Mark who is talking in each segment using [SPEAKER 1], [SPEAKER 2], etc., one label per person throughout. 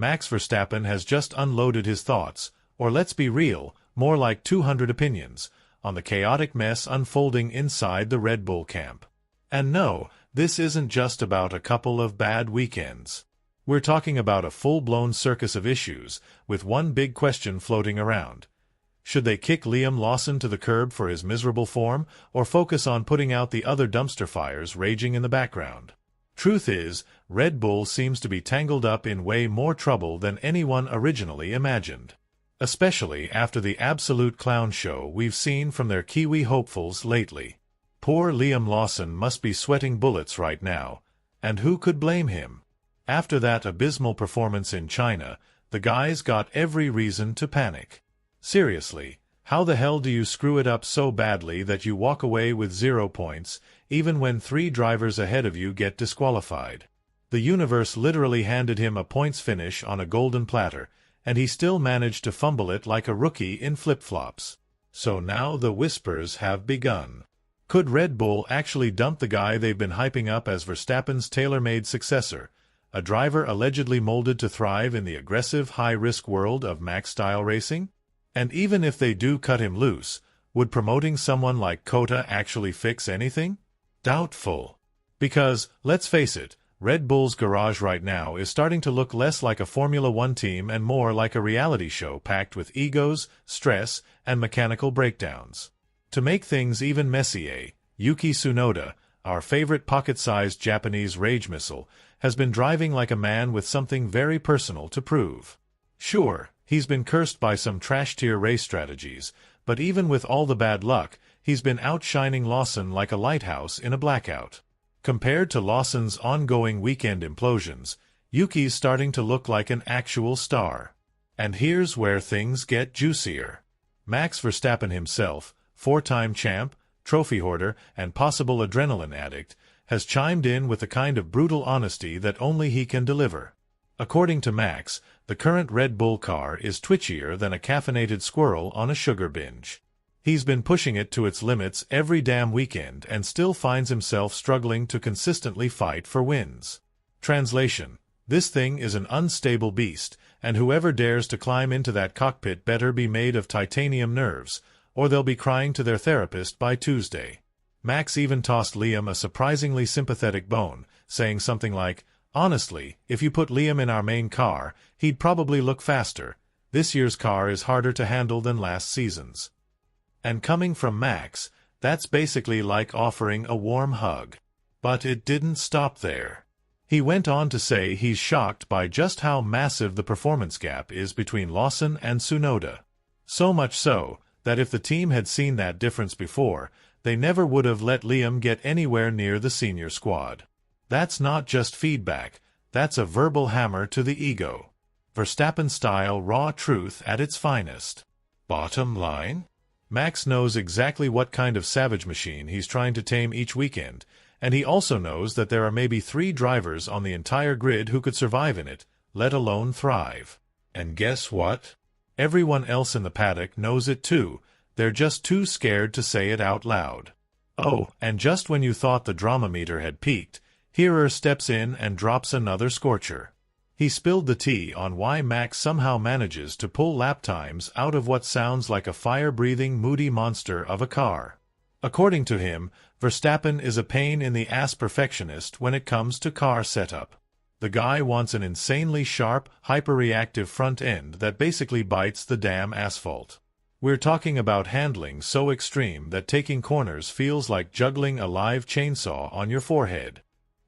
[SPEAKER 1] Max Verstappen has just unloaded his thoughts, or let's be real, more like 200 opinions, on the chaotic mess unfolding inside the Red Bull camp. And no, this isn't just about a couple of bad weekends. We're talking about a full-blown circus of issues, with one big question floating around. Should they kick Liam Lawson to the curb for his miserable form, or focus on putting out the other dumpster fires raging in the background? Truth is, Red Bull seems to be tangled up in way more trouble than anyone originally imagined. Especially after the absolute clown show we've seen from their Kiwi hopefuls lately. Poor Liam Lawson must be sweating bullets right now, and who could blame him? After that abysmal performance in China, the guy's got every reason to panic. Seriously, how the hell do you screw it up so badly that you walk away with 0 points, even when 3 drivers ahead of you get disqualified? The universe literally handed him a points finish on a golden platter, and he still managed to fumble it like a rookie in flip-flops. So now the whispers have begun. Could Red Bull actually dump the guy they've been hyping up as Verstappen's tailor-made successor, a driver allegedly molded to thrive in the aggressive, high-risk world of Max-style racing? And even if they do cut him loose, would promoting someone like Kota actually fix anything? Doubtful. Because, let's face it, Red Bull's garage right now is starting to look less like a Formula One team and more like a reality show packed with egos, stress, and mechanical breakdowns. To make things even messier, Yuki Tsunoda, our favorite pocket-sized Japanese rage missile, has been driving like a man with something very personal to prove. Sure, he's been cursed by some trash-tier race strategies, but even with all the bad luck, he's been outshining Lawson like a lighthouse in a blackout. Compared to Lawson's ongoing weekend implosions, Yuki's starting to look like an actual star. And here's where things get juicier. Max Verstappen himself, 4-time champ, trophy hoarder, and possible adrenaline addict, has chimed in with the kind of brutal honesty that only he can deliver. According to Max, the current Red Bull car is twitchier than a caffeinated squirrel on a sugar binge. He's been pushing it to its limits every damn weekend and still finds himself struggling to consistently fight for wins. Translation: this thing is an unstable beast, and whoever dares to climb into that cockpit better be made of titanium nerves, or they'll be crying to their therapist by Tuesday. Max even tossed Liam a surprisingly sympathetic bone, saying something like, "Honestly, if you put Liam in our main car, he'd probably look faster. This year's car is harder to handle than last season's." And coming from Max, that's basically like offering a warm hug. But it didn't stop there. He went on to say he's shocked by just how massive the performance gap is between Lawson and Tsunoda. So much so, that if the team had seen that difference before, they never would have let Liam get anywhere near the senior squad. That's not just feedback, that's a verbal hammer to the ego. Verstappen-style raw truth at its finest. Bottom line? Max knows exactly what kind of savage machine he's trying to tame each weekend, and he also knows that there are maybe 3 drivers on the entire grid who could survive in it, let alone thrive. And guess what? Everyone else in the paddock knows it too, they're just too scared to say it out loud. Oh, and just when you thought the drama meter had peaked, Hearer steps in and drops another scorcher. He spilled the tea on why Max somehow manages to pull lap times out of what sounds like a fire-breathing moody monster of a car. According to him, Verstappen is a pain-in-the-ass perfectionist when it comes to car setup. The guy wants an insanely sharp, hyper-reactive front end that basically bites the damn asphalt. We're talking about handling so extreme that taking corners feels like juggling a live chainsaw on your forehead.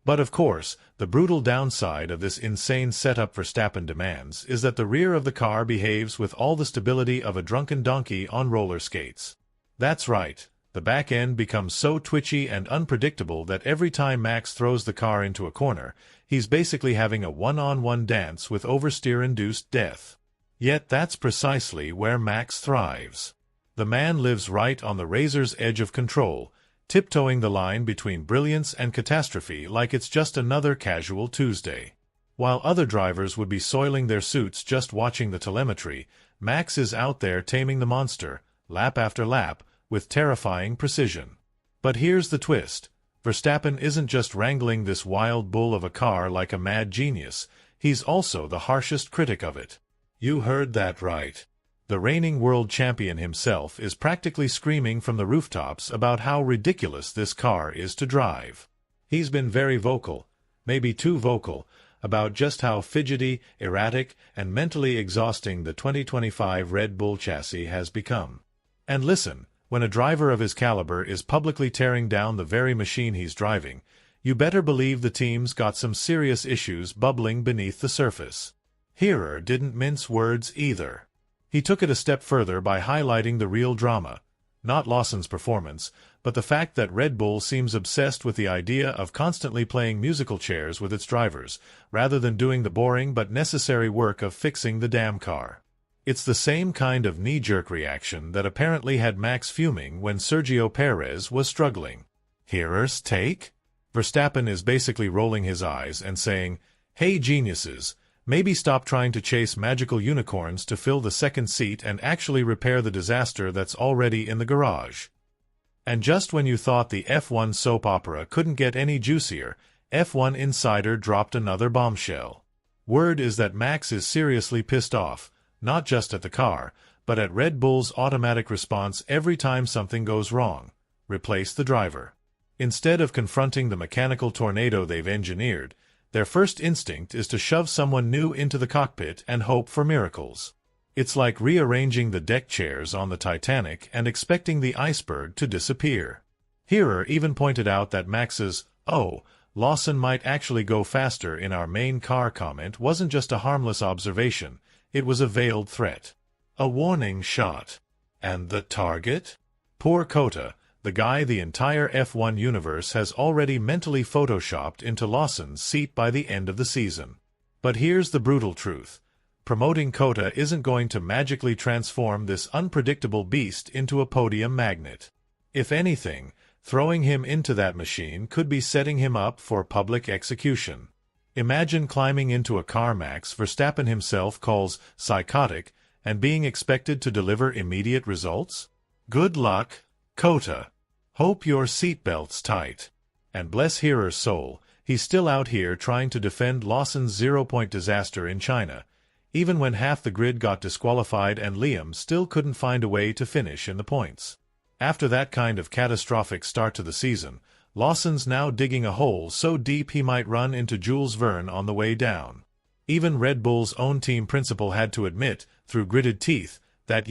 [SPEAKER 1] But of course, the brutal downside of this insane setup Verstappen demands is that the rear of the car behaves with all the stability of a drunken donkey on roller skates. That's right, the back end becomes so twitchy and unpredictable that every time Max throws the car into a corner, he's basically having a one-on-one dance with oversteer-induced death. Yet that's precisely where Max thrives. The man lives right on the razor's edge of control, tiptoeing the line between brilliance and catastrophe like it's just another casual Tuesday. While other drivers would be soiling their suits just watching the telemetry, Max is out there taming the monster, lap after lap, with terrifying precision. But here's the twist. Verstappen isn't just wrangling this wild bull of a car like a mad genius, he's also the harshest critic of it. You heard that right. The reigning world champion himself is practically screaming from the rooftops about how ridiculous this car is to drive. He's been very vocal, maybe too vocal, about just how fidgety, erratic, and mentally exhausting the 2025 Red Bull chassis has become. And listen, when a driver of his caliber is publicly tearing down the very machine he's driving, you better believe the team's got some serious issues bubbling beneath the surface. Hearer didn't mince words either. He took it a step further by highlighting the real drama, not Lawson's performance, but the fact that Red Bull seems obsessed with the idea of constantly playing musical chairs with its drivers, rather than doing the boring but necessary work of fixing the damn car. It's the same kind of knee-jerk reaction that apparently had Max fuming when Sergio Perez was struggling. Hearer's take? Verstappen is basically rolling his eyes and saying, "Hey geniuses, maybe stop trying to chase magical unicorns to fill the second seat and actually repair the disaster that's already in the garage." And just when you thought the F1 soap opera couldn't get any juicier, F1 Insider dropped another bombshell. Word is that Max is seriously pissed off, not just at the car, but at Red Bull's automatic response every time something goes wrong: replace the driver. Instead of confronting the mechanical tornado they've engineered, their first instinct is to shove someone new into the cockpit and hope for miracles. It's like rearranging the deck chairs on the Titanic and expecting the iceberg to disappear. Hearer even pointed out that Max's, "Oh, Lawson might actually go faster in our main car" comment wasn't just a harmless observation, it was a veiled threat. A warning shot. And the target? Poor Kota, the guy the entire F1 universe has already mentally photoshopped into Lawson's seat by the end of the season. But here's the brutal truth. Promoting Kota isn't going to magically transform this unpredictable beast into a podium magnet. If anything, throwing him into that machine could be setting him up for public execution. Imagine climbing into a car Max Verstappen himself calls psychotic and being expected to deliver immediate results? Good luck, Kota. Hope your seatbelt's tight. And bless Hearer's soul, he's still out here trying to defend Lawson's zero-point disaster in China, even when half the grid got disqualified and Liam still couldn't find a way to finish in the points. After that kind of catastrophic start to the season, Lawson's now digging a hole so deep he might run into Jules Verne on the way down. Even Red Bull's own team principal had to admit, through gritted teeth, that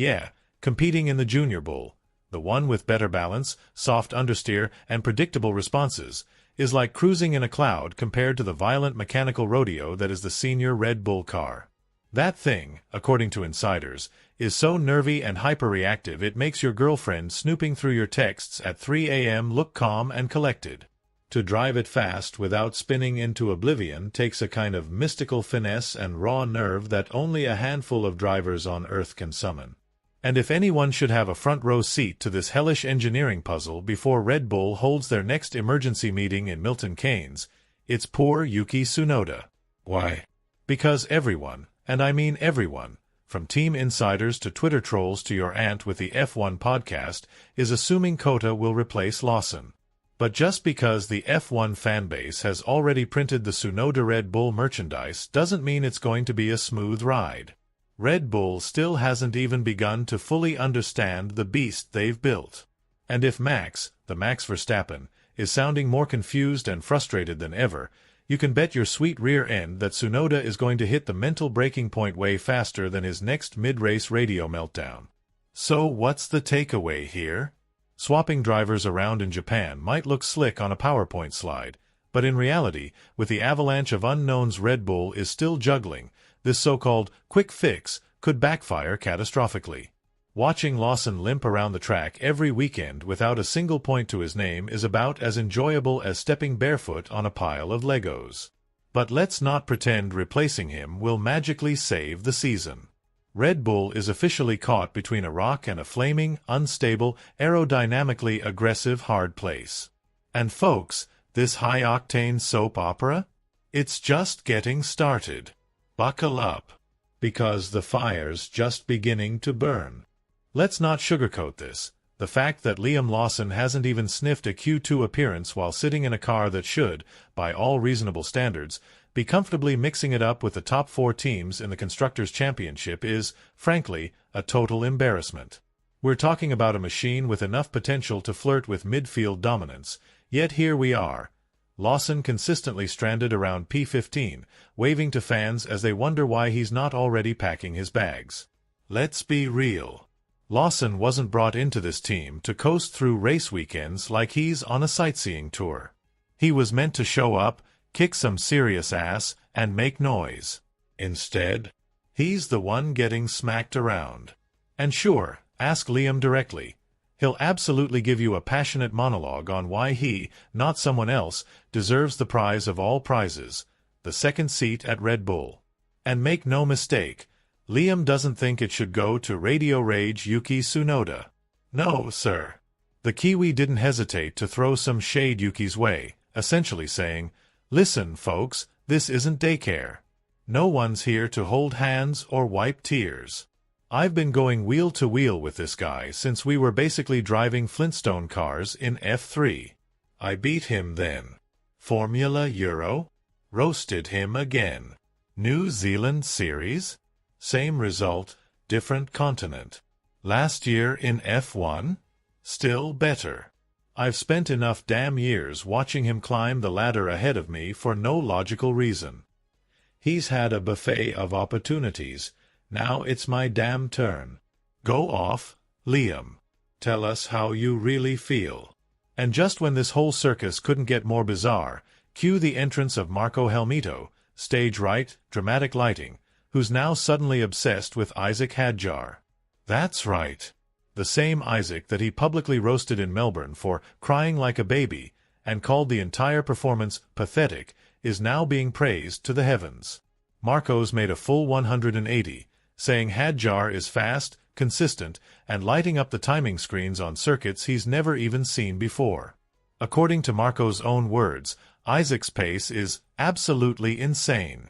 [SPEAKER 1] competing in the Junior Bull, the one with better balance, soft understeer, and predictable responses, is like cruising in a cloud compared to the violent mechanical rodeo that is the senior Red Bull car. That thing, according to insiders, is so nervy and hyperreactive it makes your girlfriend snooping through your texts at 3 a.m. look calm and collected. To drive it fast without spinning into oblivion takes a kind of mystical finesse and raw nerve that only a handful of drivers on Earth can summon. And if anyone should have a front-row seat to this hellish engineering puzzle before Red Bull holds their next emergency meeting in Milton Keynes, it's poor Yuki Tsunoda. Why? Because everyone, and I mean everyone, from team insiders to Twitter trolls to your aunt with the F1 podcast, is assuming Kota will replace Lawson. But just because the F1 fanbase has already printed the Tsunoda Red Bull merchandise doesn't mean it's going to be a smooth ride. Red Bull still hasn't even begun to fully understand the beast they've built. And if Max, the Max Verstappen, is sounding more confused and frustrated than ever, you can bet your sweet rear end that Tsunoda is going to hit the mental breaking point way faster than his next mid-race radio meltdown. So what's the takeaway here? Swapping drivers around in Japan might look slick on a PowerPoint slide, but in reality, with the avalanche of unknowns Red Bull is still juggling, this so-called quick fix could backfire catastrophically. Watching Lawson limp around the track every weekend without a single point to his name is about as enjoyable as stepping barefoot on a pile of Legos. But let's not pretend replacing him will magically save the season. Red Bull is officially caught between a rock and a flaming, unstable, aerodynamically aggressive hard place. And folks, this high-octane soap opera? It's just getting started. Buckle up, because the fire's just beginning to burn. Let's not sugarcoat this. The fact that Liam Lawson hasn't even sniffed a Q2 appearance while sitting in a car that should, by all reasonable standards, be comfortably mixing it up with the top 4 teams in the Constructors' Championship is, frankly, a total embarrassment. We're talking about a machine with enough potential to flirt with midfield dominance, yet here we are. Lawson consistently stranded around P15, waving to fans as they wonder why he's not already packing his bags. Let's be real. Lawson wasn't brought into this team to coast through race weekends like he's on a sightseeing tour. He was meant to show up, kick some serious ass, and make noise. Instead, he's the one getting smacked around. And sure, ask Liam directly. He'll absolutely give you a passionate monologue on why he, not someone else, deserves the prize of all prizes, the second seat at Red Bull. And make no mistake, Liam doesn't think it should go to Radio Rage Yuki Tsunoda. No, sir. The Kiwi didn't hesitate to throw some shade Yuki's way, essentially saying, "Listen, folks, this isn't daycare. No one's here to hold hands or wipe tears. I've been going wheel to wheel with this guy since we were basically driving Flintstone cars in F3. I beat him then. Formula Euro? Roasted him again. New Zealand Series? Same result, different continent. Last year in F1? Still better. I've spent enough damn years watching him climb the ladder ahead of me for no logical reason. He's had a buffet of opportunities. Now it's my damn turn. Go off, Liam. Tell us how you really feel." And just when this whole circus couldn't get more bizarre, cue the entrance of Marko Helmito, stage right, dramatic lighting, who's now suddenly obsessed with Isaac Hadjar. That's right. The same Isaac that he publicly roasted in Melbourne for crying like a baby and called the entire performance pathetic is now being praised to the heavens. Marko's made a full 180, saying Hadjar is fast, consistent, and lighting up the timing screens on circuits he's never even seen before. According to Marko's own words, Isaac's pace is absolutely insane.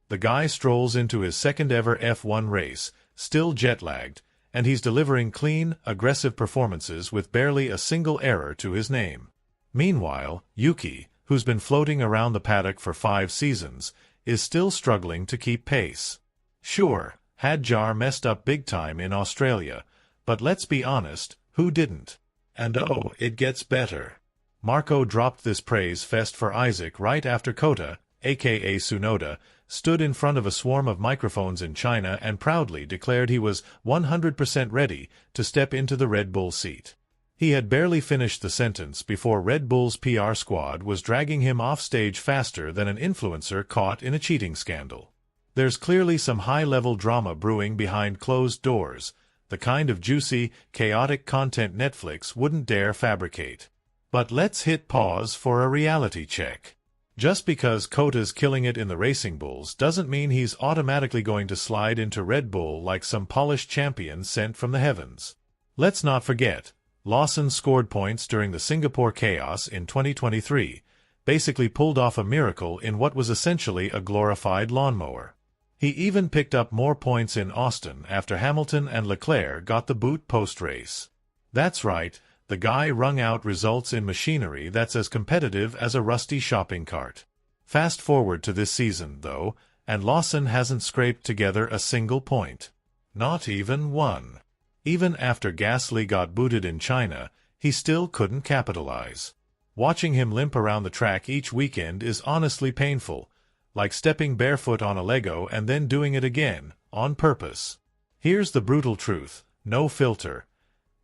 [SPEAKER 1] The guy strolls into his second-ever F1 race, still jet-lagged, and he's delivering clean, aggressive performances with barely a single error to his name. Meanwhile, Yuki, who's been floating around the paddock for 5 seasons, is still struggling to keep pace. Sure, Hadjar messed up big time in Australia, but let's be honest, who didn't? And oh, it gets better. Marko dropped this praise fest for Isaac right after Kota, aka Tsunoda, stood in front of a swarm of microphones in China and proudly declared he was 100% ready to step into the Red Bull seat. He had barely finished the sentence before Red Bull's PR squad was dragging him off stage faster than an influencer caught in a cheating scandal. There's clearly some high-level drama brewing behind closed doors, the kind of juicy, chaotic content Netflix wouldn't dare fabricate. But let's hit pause for a reality check. Just because Kota's killing it in the Racing Bulls doesn't mean he's automatically going to slide into Red Bull like some polished champion sent from the heavens. Let's not forget, Lawson scored points during the Singapore Chaos in 2023, basically pulled off a miracle in what was essentially a glorified lawnmower. He even picked up more points in Austin after Hamilton and Leclerc got the boot post-race. That's right, the guy wrung out results in machinery that's as competitive as a rusty shopping cart. Fast forward to this season, though, and Lawson hasn't scraped together a single point. Not even one. Even after Gasly got booted in China, he still couldn't capitalize. Watching him limp around the track each weekend is honestly painful, like stepping barefoot on a Lego and then doing it again, on purpose. Here's the brutal truth, no filter.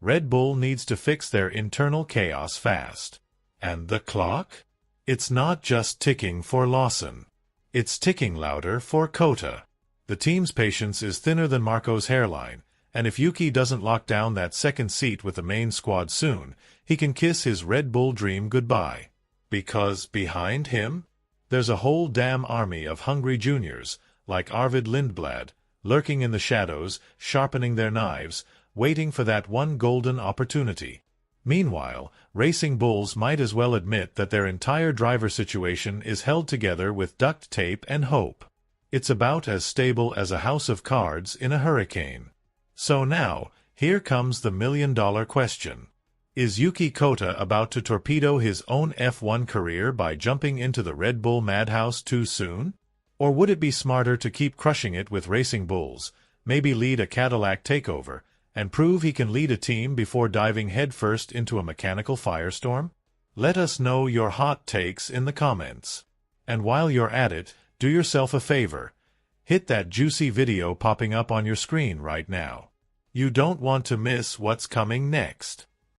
[SPEAKER 1] Red Bull needs to fix their internal chaos fast. And the clock? It's not just ticking for Lawson. It's ticking louder for Kota. The team's patience is thinner than Marko's hairline, and if Yuki doesn't lock down that second seat with the main squad soon, he can kiss his Red Bull dream goodbye. Because behind him, there's a whole damn army of hungry juniors, like Arvid Lindblad, lurking in the shadows, sharpening their knives, waiting for that one golden opportunity. Meanwhile, Racing Bulls might as well admit that their entire driver situation is held together with duct tape and hope. It's about as stable as a house of cards in a hurricane. So now, here comes the million-dollar question. Is Yuki Kota about to torpedo his own F1 career by jumping into the Red Bull madhouse too soon? Or would it be smarter to keep crushing it with racing bulls, maybe lead a Cadillac takeover, and prove he can lead a team before diving headfirst into a mechanical firestorm? Let us know your hot takes in the comments. And while you're at it, do yourself a favor. Hit that juicy video popping up on your screen right now. You don't want to miss what's coming next.